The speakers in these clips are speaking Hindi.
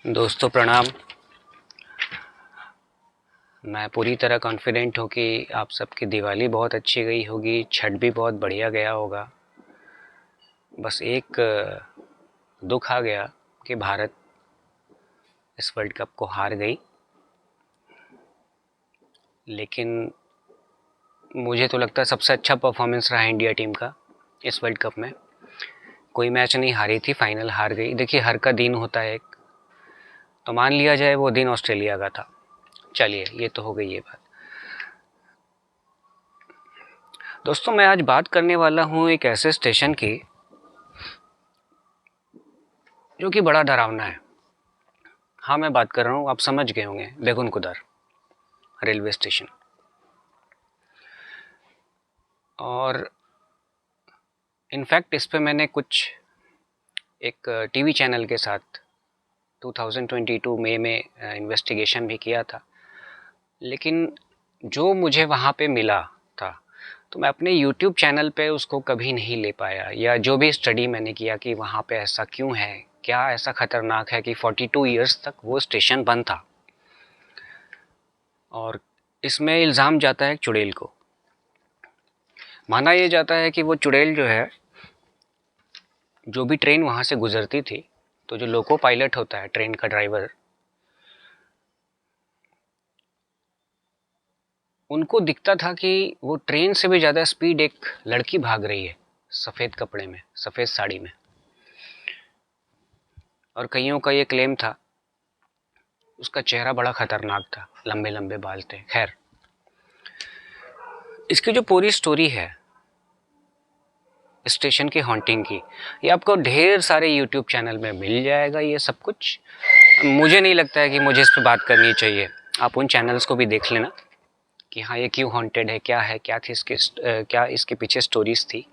दोस्तों प्रणाम। मैं पूरी तरह कॉन्फिडेंट हूँ कि आप सबकी दिवाली बहुत अच्छी गई होगी, छठ भी बहुत बढ़िया गया होगा। बस एक दुख आ गया कि भारत इस वर्ल्ड कप को हार गई। लेकिन मुझे तो लगता है सबसे अच्छा परफॉर्मेंस रहा इंडिया टीम का इस वर्ल्ड कप में। कोई मैच नहीं हारी थी, फाइनल हार गई। देखिए, हर का दिन होता है एक, तो मान लिया जाए वो दिन ऑस्ट्रेलिया का था। चलिए, ये तो हो गई ये बात। दोस्तों, मैं आज बात करने वाला हूँ एक ऐसे स्टेशन की जो कि बड़ा डरावना है। हाँ, मैं बात कर रहा हूँ, आप समझ गए होंगे, बेगुनकुदार रेलवे स्टेशन। और इनफैक्ट इस पे मैंने कुछ एक टीवी चैनल के साथ 2022 मई में इन्वेस्टिगेशन भी किया था। लेकिन जो मुझे वहाँ पे मिला था, तो मैं अपने यूट्यूब चैनल पे उसको कभी नहीं ले पाया, या जो भी स्टडी मैंने किया कि वहाँ पे ऐसा क्यों है, क्या ऐसा ख़तरनाक है कि 42 इयर्स तक वो स्टेशन बंद था। और इसमें इल्ज़ाम जाता है चुड़ैल को। माना ये जाता है कि वो चुड़ैल जो है, जो भी ट्रेन वहाँ से गुज़रती थी, तो जो लोको पायलट होता है, ट्रेन का ड्राइवर, उनको दिखता था कि वो ट्रेन से भी ज़्यादा स्पीड एक लड़की भाग रही है, सफ़ेद कपड़े में, सफ़ेद साड़ी में। और कईयों का ये क्लेम था, उसका चेहरा बड़ा ख़तरनाक था, लंबे लंबे बाल थे। खैर, इसकी जो पूरी स्टोरी है स्टेशन की हॉन्टिंग की, ये आपको ढेर सारे यूट्यूब चैनल में मिल जाएगा। ये सब कुछ मुझे नहीं लगता है कि मुझे इस पर बात करनी चाहिए। आप उन चैनल्स को भी देख लेना कि हाँ, ये क्यों हॉन्टेड है, क्या थी इसके, क्या इसके पीछे स्टोरीज थी।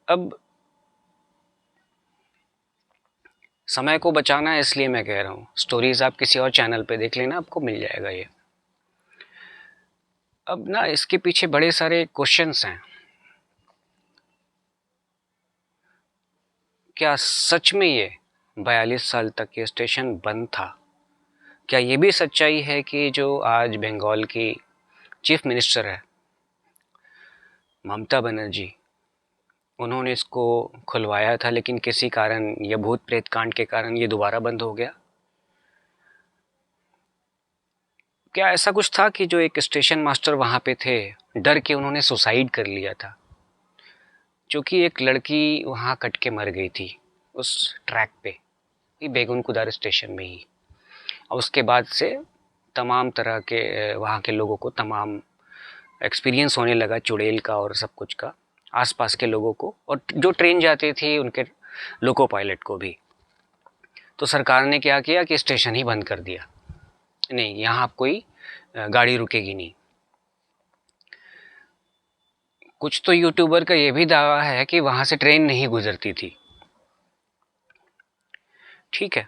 अब समय को बचाना है, इसलिए मैं कह रहा हूँ, स्टोरीज आप किसी और चैनल पे देख लेना, आपको मिल जाएगा ये। अब ना, इसके पीछे बड़े सारे क्वेश्चंस हैं। क्या सच में ये 42 साल तक ये स्टेशन बंद था? क्या ये भी सच्चाई है कि जो आज बंगाल की चीफ मिनिस्टर है, ममता बनर्जी, उन्होंने इसको खुलवाया था, लेकिन किसी कारण, या भूत प्रेत कांड के कारण, ये दोबारा बंद हो गया? क्या ऐसा कुछ था कि जो एक स्टेशन मास्टर वहाँ पे थे, डर के उन्होंने सुसाइड कर लिया था? क्योंकि एक लड़की वहाँ कट के मर गई थी उस ट्रैक पे, बेगुनकुदार स्टेशन में ही। और उसके बाद से तमाम तरह के वहाँ के लोगों को तमाम एक्सपीरियंस होने लगा चुड़ैल का और सब कुछ का, आसपास के लोगों को, और जो ट्रेन जाती थी उनके लोको पायलट को भी। तो सरकार ने क्या किया कि स्टेशन ही बंद कर दिया, नहीं, यहाँ कोई गाड़ी रुकेगी नहीं। कुछ तो यूट्यूबर का ये भी दावा है कि वहाँ से ट्रेन नहीं गुजरती थी। ठीक है,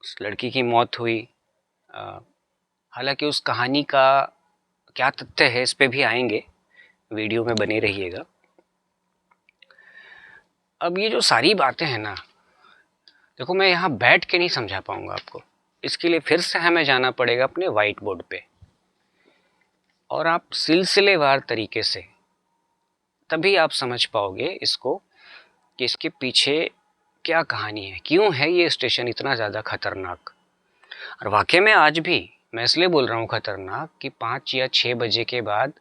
उस लड़की की मौत हुई। हालांकि उस कहानी का क्या तथ्य है, इस पे भी आएंगे, वीडियो में बने रहिएगा। अब ये जो सारी बातें हैं ना, देखो, मैं यहाँ बैठ के नहीं समझा पाऊंगा आपको। इसके लिए फिर से हमें जाना पड़ेगा अपने वाइट बोर्ड पे, और आप सिलसिलेवार तरीके से तभी आप समझ पाओगे इसको कि इसके पीछे क्या कहानी है, क्यों है ये स्टेशन इतना ज़्यादा खतरनाक। और वाकई में आज भी मैं इसलिए बोल रहा हूँ खतरनाक कि 5 या 6 बजे के बाद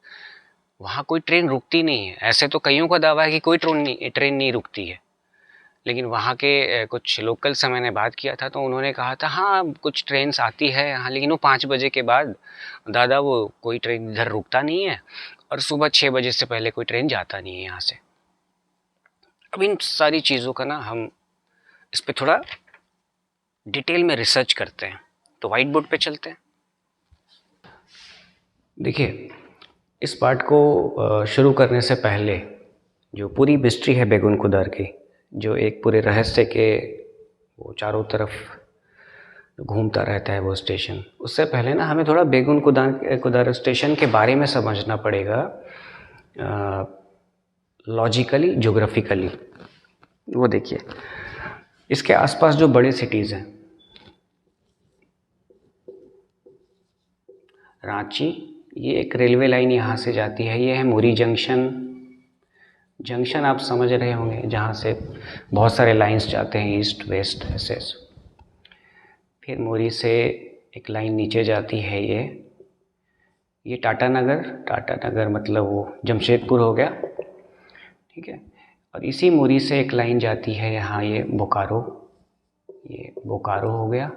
वहाँ कोई ट्रेन रुकती नहीं है। ऐसे तो कईयों का दावा है कि कोई ट्रेन नहीं रुकती है, लेकिन वहाँ के कुछ लोकल से मैंने बात किया था, तो उन्होंने कहा था हाँ, कुछ ट्रेन्स आती है यहाँ, लेकिन वो 5 बजे के बाद दादा वो कोई ट्रेन इधर रुकता नहीं है, और सुबह 6 बजे से पहले कोई ट्रेन जाता नहीं है यहाँ से। अब इन सारी चीज़ों का ना, हम इस पर थोड़ा डिटेल में रिसर्च करते हैं। तो वाइट बोर्ड पे चलते हैं। देखिए, इस पार्ट को शुरू करने से पहले जो पूरी मिस्ट्री है बेगुनकुदार की, जो एक पूरे रहस्य के वो चारों तरफ घूमता रहता है वो स्टेशन, उससे पहले ना हमें थोड़ा बेगुनकुदार स्टेशन के बारे में समझना पड़ेगा, लॉजिकली, ज्योग्राफिकली। वो देखिए, इसके आसपास जो बड़े सिटीज़ हैं, रांची, ये एक रेलवे लाइन यहाँ से जाती है, ये है मुरी जंक्शन। जंक्शन आप समझ रहे होंगे, जहाँ से बहुत सारे लाइंस जाते हैं ईस्ट वेस्ट ऐसे। फिर मुरी से एक लाइन नीचे जाती है, ये टाटा नगर मतलब वो जमशेदपुर हो गया, ठीक है। और इसी मुरी से एक लाइन जाती है यहाँ, ये बोकारो हो गया।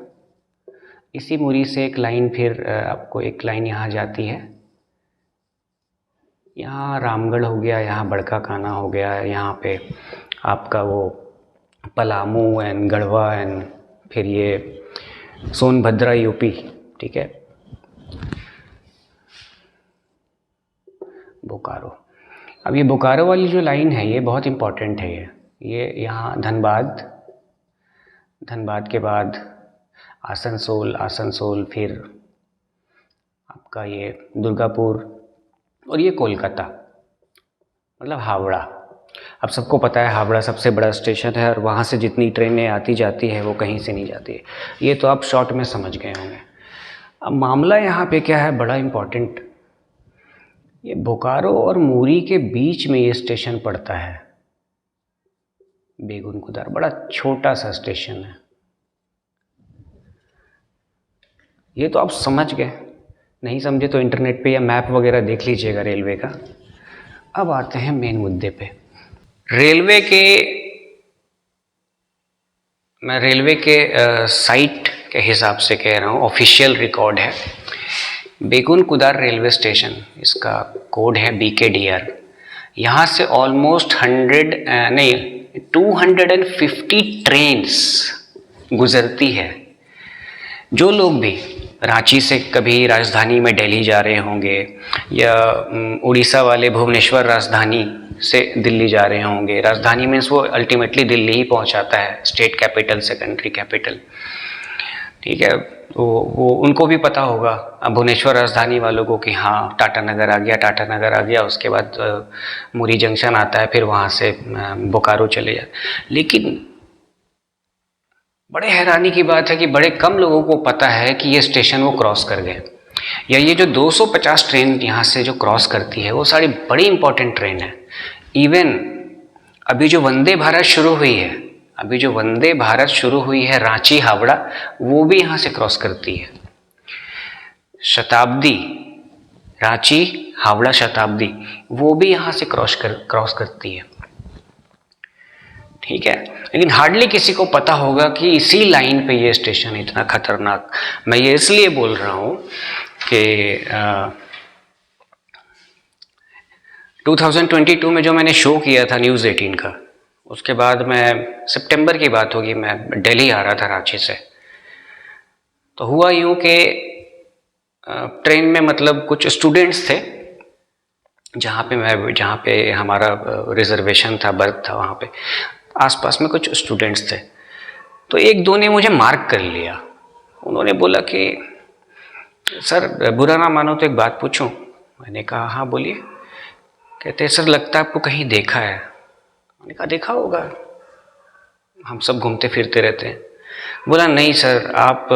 इसी मुरी से एक लाइन, फिर आपको एक लाइन यहाँ जाती है, यहाँ रामगढ़ हो गया, यहाँ बड़का काना हो गया, यहाँ पे आपका वो पलामू एंड गढ़वा एंड फिर ये सोनभद्रा यूपी, ठीक है, बोकारो। अब ये बोकारो वाली जो लाइन है ये बहुत इम्पॉर्टेंट है। ये यहाँ धनबाद के बाद आसनसोल, फिर आपका ये दुर्गापुर और ये कोलकाता, मतलब हावड़ा। अब सबको पता है हावड़ा सबसे बड़ा स्टेशन है और वहाँ से जितनी ट्रेनें आती जाती है वो कहीं से नहीं जाती है। ये तो आप शॉर्ट में समझ गए होंगे। अब मामला यहाँ पे क्या है, बड़ा इम्पॉर्टेंट, ये बोकारो और मुरी के बीच में ये स्टेशन पड़ता है, बेगुन कुदार। बड़ा छोटा सा स्टेशन है, ये तो आप समझ गए। नहीं समझे तो इंटरनेट पे या मैप वगैरह देख लीजिएगा रेलवे का। अब आते हैं मेन मुद्दे पे। मैं रेलवे के साइट के हिसाब से कह रहा हूँ, ऑफिशियल रिकॉर्ड है, बेगुन कुदार रेलवे स्टेशन, इसका कोड है BKDR। यहाँ से ऑलमोस्ट 250 ट्रेन्स गुजरती है। जो लोग भी रांची से कभी राजधानी में दिल्ली जा रहे होंगे, या उड़ीसा वाले भुवनेश्वर राजधानी से दिल्ली जा रहे होंगे, राजधानी मीन्स वो अल्टीमेटली दिल्ली ही पहुंचाता है, स्टेट कैपिटल से कंट्री कैपिटल, ठीक है। तो वो उनको भी पता होगा भुवनेश्वर राजधानी वालों को कि हाँ टाटा नगर आ गया, उसके बाद मुरी जंक्शन आता है, फिर वहाँ से बोकारो चले जाते। लेकिन बड़े हैरानी की बात है कि बड़े कम लोगों को पता है कि ये स्टेशन वो क्रॉस कर गए, या ये जो 250 ट्रेन यहाँ से जो क्रॉस करती है वो सारी बड़ी इंपॉर्टेंट ट्रेन है। इवन अभी जो वंदे भारत शुरू हुई है रांची हावड़ा, वो भी यहाँ से क्रॉस करती है। शताब्दी, रांची हावड़ा शताब्दी, वो भी यहाँ से क्रॉस करती है, ठीक है। लेकिन हार्डली किसी को पता होगा कि इसी लाइन पे ये स्टेशन इतना खतरनाक। मैं ये इसलिए बोल रहा हूँ कि 2022 में जो मैंने शो किया था न्यूज़ 18 का, उसके बाद मैं सितंबर की बात होगी, मैं दिल्ली आ रहा था रांची से। तो हुआ यूँ कि ट्रेन में मतलब कुछ स्टूडेंट्स थे, जहाँ पे हमारा रिजर्वेशन था, बर्थ था, वहाँ पे आसपास में कुछ स्टूडेंट्स थे। तो एक दो ने मुझे मार्क कर लिया। उन्होंने बोला कि सर बुरा ना मानो तो एक बात पूछूं। मैंने कहा हाँ बोलिए। कहते सर लगता है आपको कहीं देखा है। मैंने कहा देखा होगा, हम सब घूमते फिरते रहते हैं। बोला नहीं सर, आप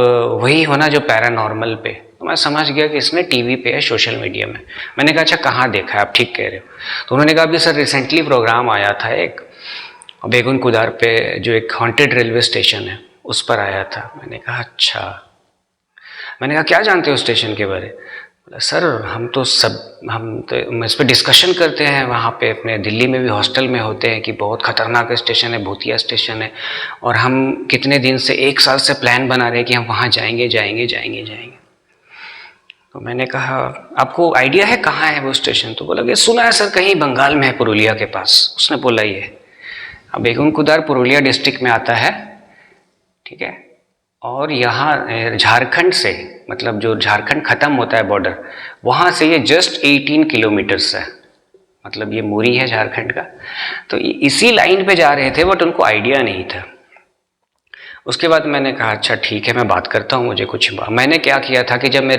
वही हो ना जो पैरानॉर्मल पे। तो मैं समझ गया कि इसने टीवी पे है, सोशल मीडिया में। मैंने कहा अच्छा कहाँ देखा है, आप ठीक कह रहे हो। तो उन्होंने कहा अभी सर रिसेंटली प्रोग्राम आया था एक बेगुन कुदार पे, जो एक हॉन्टेड रेलवे स्टेशन है, उस पर आया था। मैंने कहा अच्छा। मैंने कहा क्या जानते हो स्टेशन के बारे? बोला सर हम तो इस पर डिस्कशन करते हैं, वहाँ पे अपने दिल्ली में भी हॉस्टल में होते हैं कि बहुत ख़तरनाक स्टेशन है, भूतिया स्टेशन है, और हम कितने दिन से 1 साल से प्लान बना रहे हैं कि हम वहाँ जाएंगे। तो मैंने कहा आपको आइडिया है कहाँ है वो स्टेशन? तो बोला कि सुना है सर कहीं बंगाल में है, पुरुलिया के पास। उसने बोला ये अब बेगुन कुदार पुरुलिया डिस्ट्रिक्ट में आता है, ठीक है। और यहाँ झारखंड से, मतलब जो झारखंड ख़त्म होता है बॉर्डर, वहाँ से ये जस्ट 18 किलोमीटर्स है, मतलब ये मुरी है झारखंड का। तो इसी लाइन पे जा रहे थे, बट उनको आइडिया नहीं था। उसके बाद मैंने कहा अच्छा ठीक है मैं बात करता हूँ, मुझे कुछ। मैंने क्या किया था कि जब मैं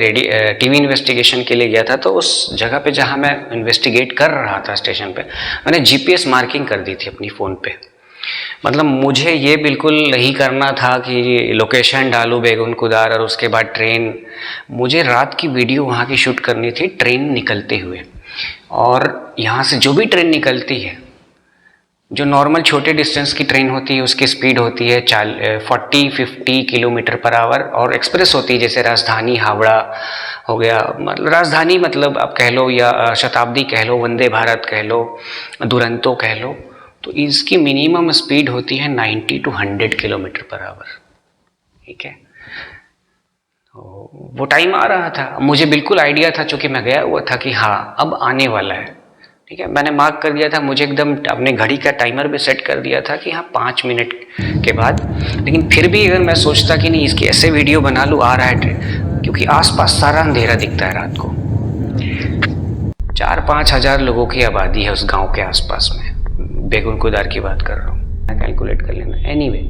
टीवी इन्वेस्टिगेशन के लिए गया था, तो उस जगह पे जहाँ मैं इन्वेस्टिगेट कर रहा था स्टेशन पे, मैंने GPS मार्किंग कर दी थी अपनी फ़ोन पे मतलब मुझे ये बिल्कुल नहीं करना था कि लोकेशन डालूँ बेगुन कुदार और उसके बाद ट्रेन, मुझे रात की वीडियो वहाँ की शूट करनी थी ट्रेन निकलते हुए। और यहाँ से जो भी ट्रेन निकलती है, जो नॉर्मल छोटे डिस्टेंस की ट्रेन होती है उसकी स्पीड होती है 40-50 किलोमीटर पर आवर, और एक्सप्रेस होती है जैसे राजधानी हावड़ा हो गया, मतलब राजधानी मतलब आप कह लो, या शताब्दी कह लो, वंदे भारत कह लो, दुरंतो कह लो, तो इसकी मिनिमम स्पीड होती है 90 to 100 किलोमीटर पर आवर। ठीक है, तो वो टाइम आ रहा था, मुझे बिल्कुल आइडिया था, चूँकि मैं गया हुआ था कि हाँ अब आने वाला है। ठीक है, मैंने मार्क कर दिया था, मुझे एकदम अपने घड़ी का टाइमर भी सेट कर दिया था कि हाँ 5 मिनट के बाद। लेकिन फिर भी अगर मैं सोचता कि नहीं इसकी ऐसे वीडियो बना लूँ, आ रहा है ट्रेन, क्योंकि आसपास सारा अंधेरा दिखता है रात को, 4-5 हज़ार लोगों की आबादी है उस गांव के आसपास में, बेगुन कुदार की बात कर रहा हूँ, कैलकुलेट कर लेना। एनीवे,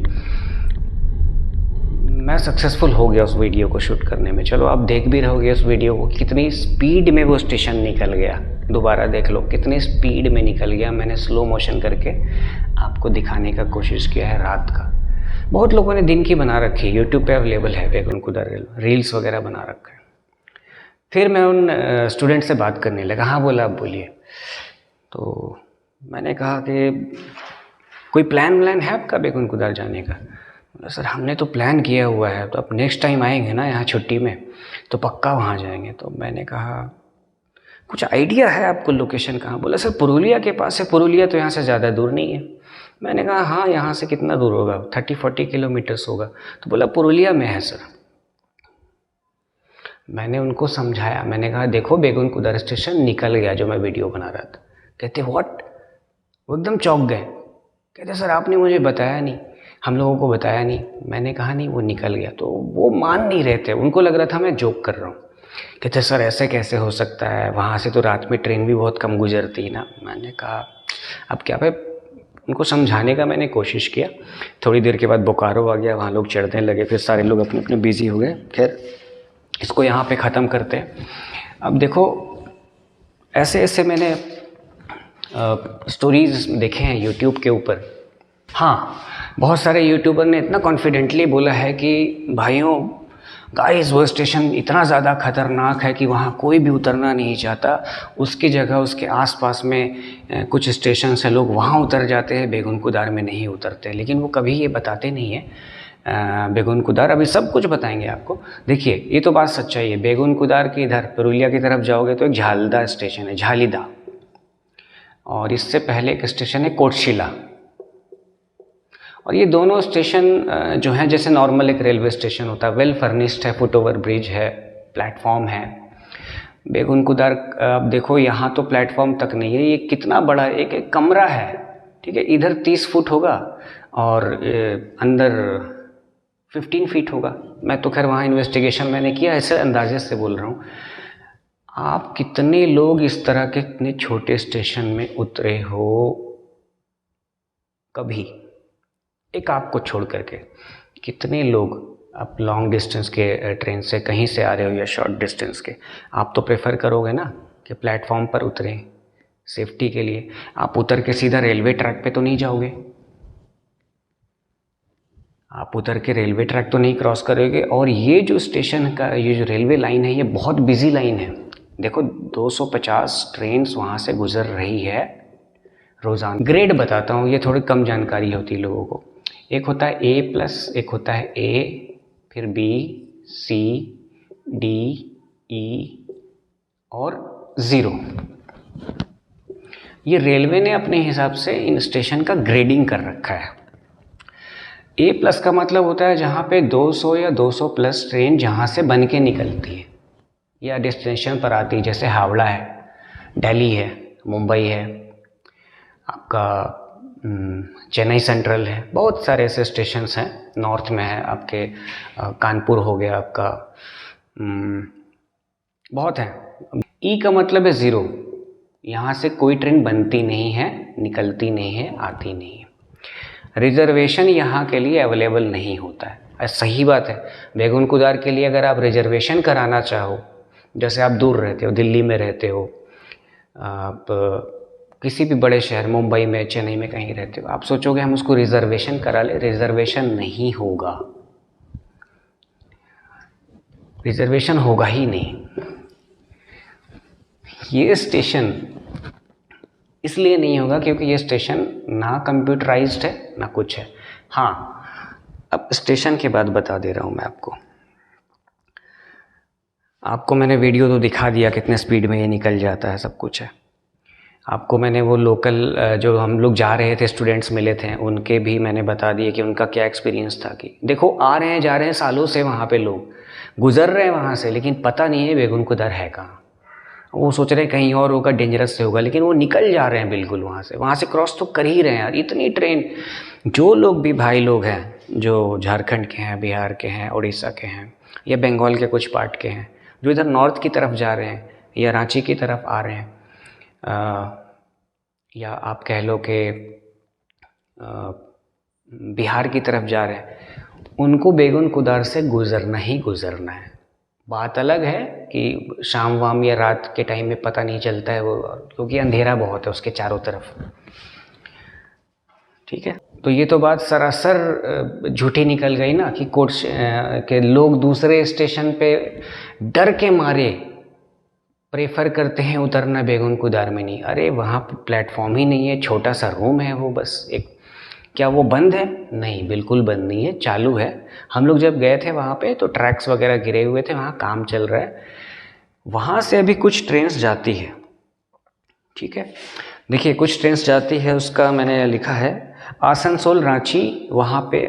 मैं सक्सेसफुल हो गया उस वीडियो को शूट करने में। चलो आप देख भी रहोगे उस वीडियो को, कितनी स्पीड में वो स्टेशन निकल गया, दोबारा देख लो कितनी स्पीड में निकल गया। मैंने स्लो मोशन करके आपको दिखाने का कोशिश किया है रात का। बहुत लोगों ने दिन की बना रखी है, यूट्यूब पे अवेलेबल है बेगुन कुदार रील्स वगैरह बना रखा है। फिर मैं उन स्टूडेंट से बात करने लगा। हाँ बोला, आप बोलिए। तो मैंने कहा कि कोई प्लान है आपका बेगुन कुदार जाने का? बोला सर हमने तो प्लान किया हुआ है, तो अब नेक्स्ट टाइम आएंगे ना यहाँ छुट्टी में तो पक्का वहाँ जाएंगे। तो मैंने कहा कुछ आइडिया है आपको लोकेशन कहाँ? बोला सर पुरुलिया के पास है। पुरुलिया तो यहाँ से ज़्यादा दूर नहीं है। मैंने कहा हाँ यहाँ से कितना दूर होगा? 30-40 किलोमीटर्स होगा। तो बोला पुरुलिया में है सर। मैंने उनको समझाया, मैंने कहा देखो बेगुन कुदार स्टेशन निकल गया जो मैं वीडियो बना रहा था। कहते व्हाट? वो एकदम चौंक गए। कहते सर आपने मुझे बताया नहीं, हम लोगों को बताया नहीं। मैंने कहा नहीं वो निकल गया। तो वो मान नहीं रहे थे, उनको लग रहा था मैं जोक कर रहा हूँ। कहते सर ऐसे कैसे हो सकता है, वहाँ से तो रात में ट्रेन भी बहुत कम गुजरती ना। मैंने कहा अब क्या भाई, उनको समझाने का मैंने कोशिश किया। थोड़ी देर के बाद बोकारो आ गया, वहाँ लोग चढ़ने लगे, फिर सारे लोग अपने अपने बिजी हो गए। खैर इसको यहाँ पे ख़त्म करते हैं। अब देखो ऐसे ऐसे मैंने स्टोरीज़ देखे हैं यूट्यूब के ऊपर। हाँ, बहुत सारे यूट्यूबर ने इतना कॉन्फिडेंटली बोला है कि भाइयों गाइस वो स्टेशन इतना ज़्यादा ख़तरनाक है कि वहाँ कोई भी उतरना नहीं चाहता। उसकी जगह उसके आसपास में कुछ स्टेशन से लोग वहाँ उतर जाते हैं, बेगुन कुदार में नहीं उतरते। लेकिन वो कभी ये बताते नहीं है बेगुन कुदार। अभी सब कुछ बताएंगे आपको। देखिए ये तो बात सच्चाई है, बेगुन कुदार की इधर पुरुलिया की तरफ जाओगे तो एक झालदा स्टेशन है, झालीदा, और इससे पहले एक स्टेशन है कोटशिला। और ये दोनों स्टेशन जो हैं जैसे नॉर्मल एक रेलवे स्टेशन होता है, वेल फर्निश्ड है, फुट ओवर ब्रिज है, प्लेटफॉर्म है। बेगुन कुदार अब देखो यहाँ तो प्लेटफॉर्म तक नहीं है, ये कितना बड़ा एक कमरा है। ठीक है, इधर 30 फुट होगा और अंदर 15 फीट होगा। मैं तो खैर वहाँ इन्वेस्टिगेशन मैंने किया, ऐसे अंदाजे से बोल रहा हूँ। आप कितने लोग इस तरह के इतने छोटे स्टेशन में उतरे हो कभी? एक आपको छोड़ करके कितने लोग आप लॉन्ग डिस्टेंस के ट्रेन से कहीं से आ रहे हो या शॉर्ट डिस्टेंस के, आप तो प्रेफर करोगे ना कि प्लेटफॉर्म पर उतरें सेफ्टी के लिए। आप उतर के सीधा रेलवे ट्रैक पे तो नहीं जाओगे, आप उतर के रेलवे ट्रैक तो नहीं क्रॉस करोगे। और ये जो स्टेशन का ये जो रेलवे लाइन है ये बहुत बिजी लाइन है। देखो 250 ट्रेन्स वहाँ से गुजर रही है रोज़ाना। ग्रेड बताता हूँ, ये थोड़ी कम जानकारी होती है लोगों को। एक होता है A+, एक होता है A, फिर B, C, D, E और 0। ये रेलवे ने अपने हिसाब से इन स्टेशन का ग्रेडिंग कर रखा है। A+ का मतलब होता है जहाँ पे 200 या 200+ ट्रेन जहाँ से बन के निकलती है या डेस्टिनेशन पर आती है, जैसे हावड़ा है, दिल्ली है, मुंबई है, आपका चेन्नई सेंट्रल है, बहुत सारे ऐसे स्टेशंस हैं। नॉर्थ में है आपके कानपुर हो गया आपका, बहुत है। ई का मतलब है 0, यहाँ से कोई ट्रेन बनती नहीं है, निकलती नहीं है, आती नहीं है। रिजर्वेशन यहाँ के लिए अवेलेबल नहीं होता है। सही बात है, बेगुन कुदार के लिए अगर आप रिजर्वेशन कराना चाहो, जैसे आप दूर रहते हो, दिल्ली में रहते हो, आप किसी भी बड़े शहर, मुंबई में, चेन्नई में कहीं रहते हो, आप सोचोगे हम उसको रिजर्वेशन करा ले, रिजर्वेशन नहीं होगा, रिजर्वेशन होगा ही नहीं। ये स्टेशन इसलिए नहीं होगा क्योंकि ये स्टेशन ना कंप्यूटराइज्ड है ना कुछ है। हाँ, अब स्टेशन के बाद बता दे रहा हूँ मैं आपको मैंने वीडियो तो दिखा दिया कितने स्पीड में ये निकल जाता है, सब कुछ है। आपको मैंने वो लोकल जो हम लोग जा रहे थे, स्टूडेंट्स मिले थे, उनके भी मैंने बता दिए कि उनका क्या एक्सपीरियंस था। कि देखो आ रहे हैं जा रहे हैं सालों से, वहाँ पे लोग गुजर रहे हैं वहाँ से, लेकिन पता नहीं है बेगुन कुदर है कहाँ। वो सोच रहे हैं कहीं और होगा, डेंजरस से होगा, लेकिन वो निकल जा रहे हैं बिल्कुल वहाँ से क्रॉस तो कर ही रहे हैं यार। इतनी ट्रेन, जो लोग भी भाई लोग हैं जो झारखंड के हैं, बिहार के हैं, उड़ीसा के हैं, या बंगाल के कुछ पार्ट के हैं, जो इधर नॉर्थ की तरफ जा रहे हैं या रांची की तरफ आ रहे हैं, या आप कह लो कि बिहार की तरफ जा रहे हैं, उनको बेगुन कुदार से गुज़रना ही गुज़रना है। बात अलग है कि शाम वाम या रात के टाइम में पता नहीं चलता है वो, क्योंकि अंधेरा बहुत है उसके चारों तरफ। ठीक है, तो ये तो बात सरासर झूठी निकल गई ना कि कोर्ट के लोग दूसरे स्टेशन पे डर के मारे प्रेफर करते हैं उतरना बेगुन कुदार में नहीं। अरे वहाँ प्लेटफॉर्म ही नहीं है, छोटा सा रूम है वो बस एक। क्या वो बंद है? नहीं, बिल्कुल बंद नहीं है, चालू है। हम लोग जब गए थे वहाँ पे तो ट्रैक्स वगैरह गिरे हुए थे, वहाँ काम चल रहा है। वहाँ से अभी कुछ ट्रेन्स जाती है, ठीक है। देखिए कुछ ट्रेन्स जाती है, उसका मैंने लिखा है आसनसोल रांची, वहाँ पे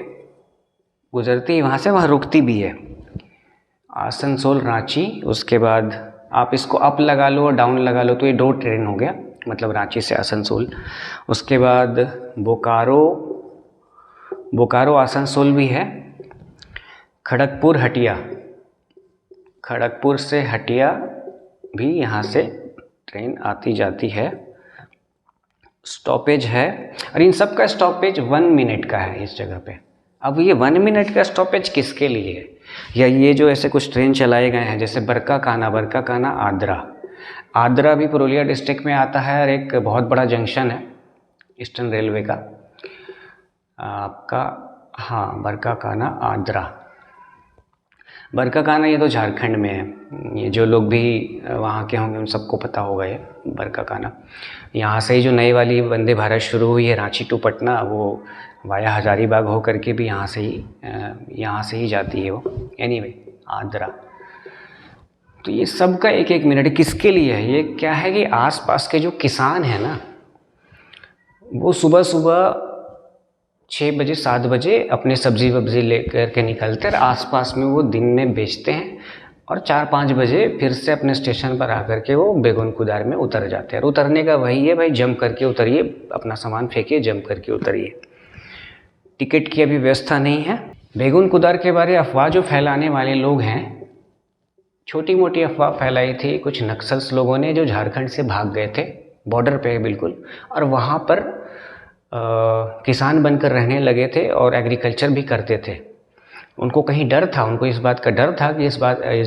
गुजरती है, वहाँ से वहाँ रुकती भी है। आसनसोल रांची, उसके बाद आप इसको अप लगा लो और डाउन लगा लो तो ये 2 ट्रेन हो गया, मतलब रांची से आसनसोल। उसके बाद बोकारो आसनसोल भी है। खड़गपुर हटिया, खड़गपुर से हटिया भी यहाँ से ट्रेन आती जाती है। स्टॉपेज है, और इन सब का स्टॉपेज 1 मिनट का है इस जगह पे। अब ये 1 मिनट का स्टॉपेज किसके लिए है? या ये जो ऐसे कुछ ट्रेन चलाए गए हैं जैसे बरकाकाना आद्रा भी पुरुलिया डिस्ट्रिक्ट में आता है, और एक बहुत बड़ा जंक्शन है ईस्टर्न रेलवे का आपका। हाँ, बरकाकाना ये तो झारखंड में है। ये जो लोग भी वहाँ के होंगे उन सबको पता होगा ये बरकाकाना। यहाँ से ही जो नई वाली वंदे भारत शुरू हुई है रांची टू पटना, वो वाया हजारीबाग हो करके भी यहाँ से ही जाती है वो। एनीवे, आद्रा। तो ये सब का 1-1 मिनट किसके लिए है? ये क्या है कि आसपास के जो किसान हैं ना, वो सुबह 6 बजे 7 बजे अपने सब्जी वब्जी लेकर के निकलते हैं, आसपास में वो दिन में बेचते हैं, और 4-5 बजे फिर से अपने स्टेशन पर आकर के वो बेगुन कुदार में उतर जाते हैं। और उतरने का वही है भाई, जंप करके उतरिए, अपना सामान फेंकिए, जंप करके उतरिए। टिकट की अभी व्यवस्था नहीं है। बेगुन कुदार के बारे अफवाह जो फैलाने वाले लोग हैं, छोटी मोटी अफवाह फैलाई थी कुछ नक्सल्स लोगों ने जो झारखंड से भाग गए थे, बॉर्डर पे बिल्कुल, और वहाँ पर किसान बनकर रहने लगे थे और एग्रीकल्चर भी करते थे। उनको कहीं डर था, उनको इस बात का डर था कि इस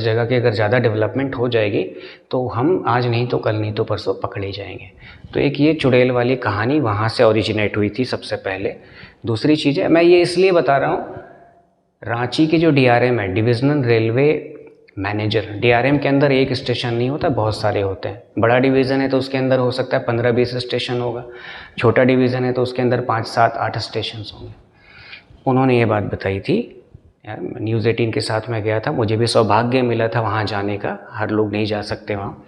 जगह की अगर ज़्यादा डेवलपमेंट हो जाएगी तो हम आज नहीं तो कल नहीं तो परसों पकड़े जाएंगे। तो एक ये चुड़ैल वाली कहानी वहाँ से ओरिजिनेट हुई थी सबसे पहले। दूसरी चीज़ है, मैं ये इसलिए बता रहा हूँ, रांची के जो DRM है, डिविजनल रेलवे मैनेजर, DRM के अंदर एक स्टेशन नहीं होता, बहुत सारे होते हैं। बड़ा डिवीज़न है तो उसके अंदर हो सकता है 15-20 स्टेशन होगा, छोटा डिवीज़न है तो उसके अंदर 5-7-8 स्टेशन होंगे। उन्होंने ये बात बताई थी यार, न्यूज़ 18 के साथ मैं गया था, मुझे भी सौभाग्य मिला था वहाँ जाने का, हर लोग नहीं जा सकते वहाँ।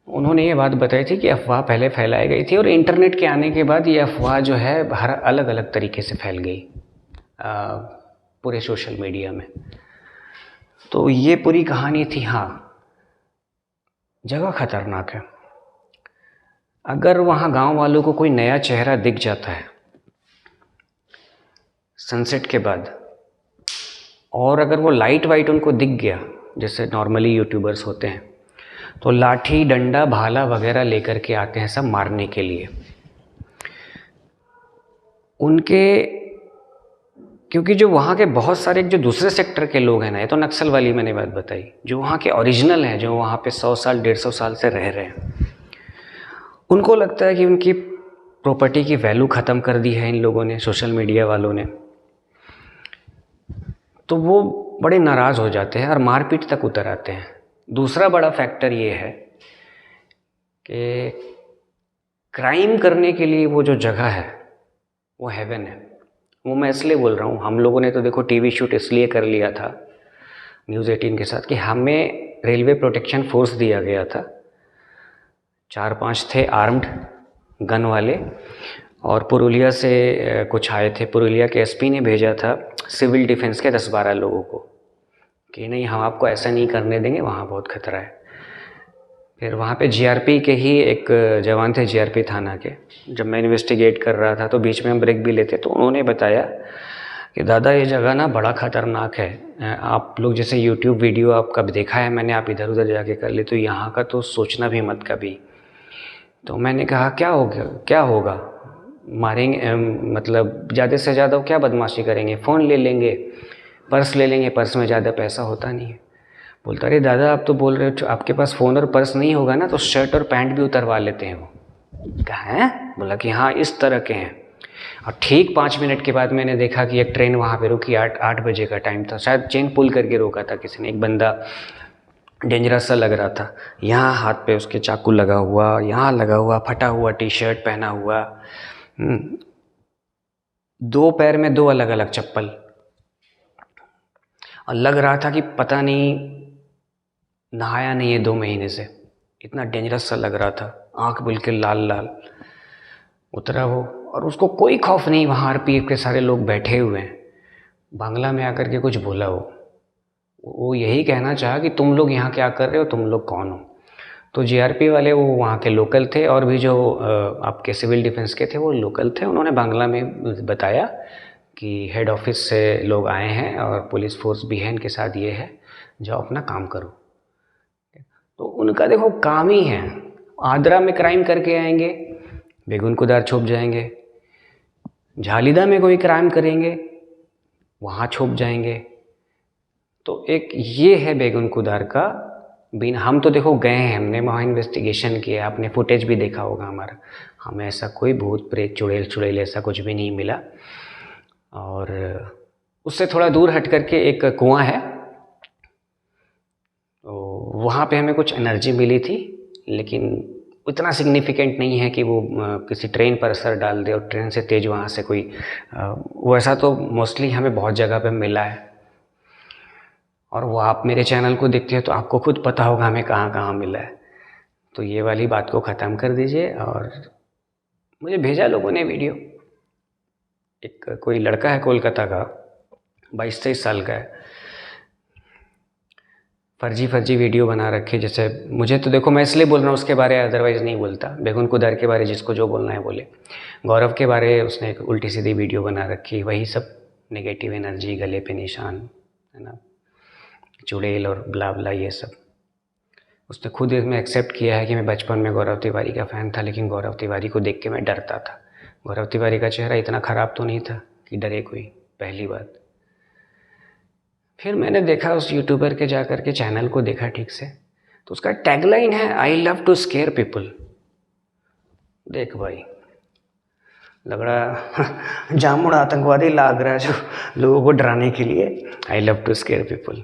उन्होंने ये बात बताई थी कि अफवाह पहले फैलाई गई थी, और इंटरनेट के आने के बाद ये अफवाह जो है हर अलग अलग तरीके से फैल गई पूरे सोशल मीडिया में। तो ये पूरी कहानी थी। हाँ, जगह खतरनाक है। अगर वहाँ गांव वालों को कोई नया चेहरा दिख जाता है सनसेट के बाद, और अगर वो लाइट वाइट उनको दिख गया, जैसे नॉर्मली यूट्यूबर्स होते हैं, तो लाठी डंडा भाला वगैरह लेकर के आते हैं सब मारने के लिए उनके। क्योंकि जो वहाँ के बहुत सारे जो दूसरे सेक्टर के लोग हैं ना, ये तो नक्सल वाली मैंने बात बताई, जो वहाँ के ओरिजिनल हैं, जो वहाँ पे 100 साल 150 साल से रह रहे हैं, उनको लगता है कि उनकी प्रॉपर्टी की वैल्यू ख़त्म कर दी है इन लोगों ने, सोशल मीडिया वालों ने, तो वो बड़े नाराज़ हो जाते हैं और मारपीट तक उतर आते हैं। दूसरा बड़ा फैक्टर ये है कि क्राइम करने के लिए वो जो जगह है वो हेवन है। वो मैं इसलिए बोल रहा हूँ, हम लोगों ने तो देखो टीवी शूट इसलिए कर लिया था न्यूज़ 18 के साथ कि हमें रेलवे प्रोटेक्शन फोर्स दिया गया था, 4-5 थे आर्म्ड गन वाले, और पुरुलिया से कुछ आए थे। पुरुलिया के एसपी ने भेजा था सिविल डिफेंस के 10-12 लोगों को कि नहीं, हम आपको ऐसा नहीं करने देंगे, वहाँ बहुत खतरा है। फिर वहाँ पे जीआरपी के ही एक जवान थे, जीआरपी थाना के। जब मैं इन्वेस्टिगेट कर रहा था तो बीच में हम ब्रेक भी लेते, तो उन्होंने बताया कि दादा ये जगह ना बड़ा ख़तरनाक है, आप लोग जैसे यूट्यूब वीडियो आपका देखा है मैंने, आप इधर उधर जाके कर ले, तो यहाँ का तो सोचना भी मत कभी। तो मैंने कहा क्या हो गया, क्या होगा, मारेंगे, मतलब ज़्यादा से ज़्यादा क्या बदमाशी करेंगे, फ़ोन ले लेंगे, पर्स ले लेंगे, पर्स में ज़्यादा पैसा होता नहीं है। बोलता अरे दादा आप तो बोल रहे हो आपके पास फ़ोन और पर्स नहीं होगा ना, तो शर्ट और पैंट भी उतरवा लेते हैं। वो कहा है, बोला कि हाँ इस तरह के हैं। और ठीक 5 मिनट के बाद मैंने देखा कि एक ट्रेन वहाँ पे रुकी, 8 बजे का टाइम था, शायद चेन पुल करके रोका था किसी ने। एक बंदा डेंजरस सा लग रहा था, यहाँ हाथ पे उसके चाकू लगा हुआ, यहाँ लगा हुआ, फटा हुआ टी शर्ट पहना हुआ, 2 पैर में 2 अलग अलग चप्पल, और लग रहा था कि पता नहीं नहाया नहीं है 2 महीने से, इतना डेंजरस सा लग रहा था, आँख बिल्कुल लाल लाल। उतरा वो, और उसको कोई खौफ नहीं, वहाँ आरपीएफ के सारे लोग बैठे हुए हैं। बांग्ला में आकर के कुछ बोला वो यही कहना चाहा कि तुम लोग यहाँ क्या कर रहे हो, तुम लोग कौन हो। तो जीआरपी वाले वो वहाँ के लोकल थे, और भी जो आपके सिविल डिफेंस के थे वो लोकल थे। उन्होंने बांग्ला में बताया कि हेड ऑफिस से लोग आए हैं और पुलिस फोर्स भी है इनके साथ, ये है, जाओ अपना काम करो। तो उनका देखो काम ही है, आद्रा में क्राइम करके आएंगे, बेगुन कुदार छुप जाएंगे, झालीदा में कोई क्राइम करेंगे, वहाँ छुप जाएंगे। तो एक ये है बेगुन कुदार का बिन। हम तो देखो गए हैं, हमने वहाँ इन्वेस्टिगेशन किया, आपने फुटेज भी देखा होगा हमारा, हमें ऐसा कोई भूत प्रेत चुड़ैल चुड़ैल ऐसा कुछ भी नहीं मिला। और उससे थोड़ा दूर हट करके एक कुआं है, तो वहाँ पे हमें कुछ एनर्जी मिली थी, लेकिन उतना सिग्निफिकेंट नहीं है कि वो किसी ट्रेन पर असर डाल दे और ट्रेन से तेज़ वहाँ से कोई वैसा तो मोस्टली हमें बहुत जगह पे मिला है। और वो आप मेरे चैनल को देखते हैं तो आपको खुद पता होगा हमें कहाँ कहाँ मिला है। तो ये वाली बात को ख़त्म कर दीजिए। और मुझे भेजा लोगों ने वीडियो, एक कोई लड़का है कोलकाता का, 22-23 साल का है, फर्जी वीडियो बना रखे। जैसे मुझे तो देखो, मैं इसलिए बोल रहा हूँ उसके बारे में, अदरवाइज़ नहीं बोलता। बेगुन कुदार के बारे जिसको जो बोलना है बोले। गौरव के बारे उसने एक उल्टी सीधी वीडियो बना रखी, वही सब नेगेटिव एनर्जी, गले पे निशान, है ना, चुड़ैल और ब्ला ब्ला ये सब। उसने खुद इसमें एक्सेप्ट किया है कि मैं बचपन में गौरव तिवारी का फ़ैन था, लेकिन गौरव तिवारी को देख के मैं डरता था। गौरव तिवारी का चेहरा इतना ख़राब तो नहीं था कि डरे कोई, पहली बात। फिर मैंने देखा उस यूट्यूबर के जाकर के चैनल को देखा ठीक से, तो उसका टैगलाइन है I love to scare people. देख भाई, लग रहा जामुन आतंकवादी लाग रहा है जो लोगों को डराने के लिए I love to scare people.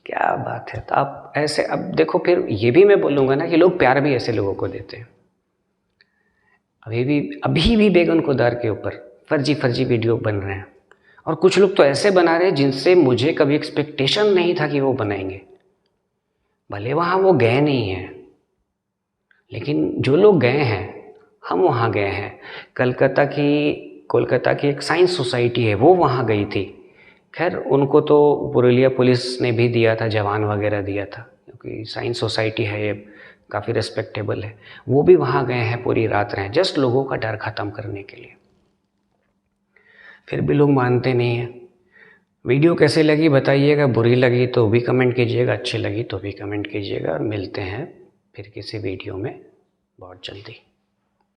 क्या बात है। तो आप ऐसे, अब देखो, फिर ये भी मैं बोलूँगा ना कि लोग प्यार भी ऐसे लोगों को देते हैं। अभी भी बेगुन कुदार के ऊपर फर्जी वीडियो बन रहे हैं, और कुछ लोग तो ऐसे बना रहे हैं जिनसे मुझे कभी एक्सपेक्टेशन नहीं था कि वो बनाएंगे। भले वहाँ वो गए नहीं हैं, लेकिन जो लोग गए हैं, हम वहाँ गए हैं। कोलकाता की एक साइंस सोसाइटी है, वो वहाँ गई थी। खैर उनको तो पुरुलिया पुलिस ने भी दिया था, जवान वगैरह दिया था, क्योंकि साइंस सोसाइटी है ये, काफ़ी रिस्पेक्टेबल है। वो भी वहाँ गए हैं, पूरी रात रहे, जस्ट लोगों का डर ख़त्म करने के लिए। फिर भी लोग मानते नहीं हैं। वीडियो कैसे लगी बताइएगा, बुरी लगी तो भी कमेंट कीजिएगा, अच्छी लगी तो भी कमेंट कीजिएगा। और मिलते हैं फिर किसी वीडियो में बहुत जल्दी।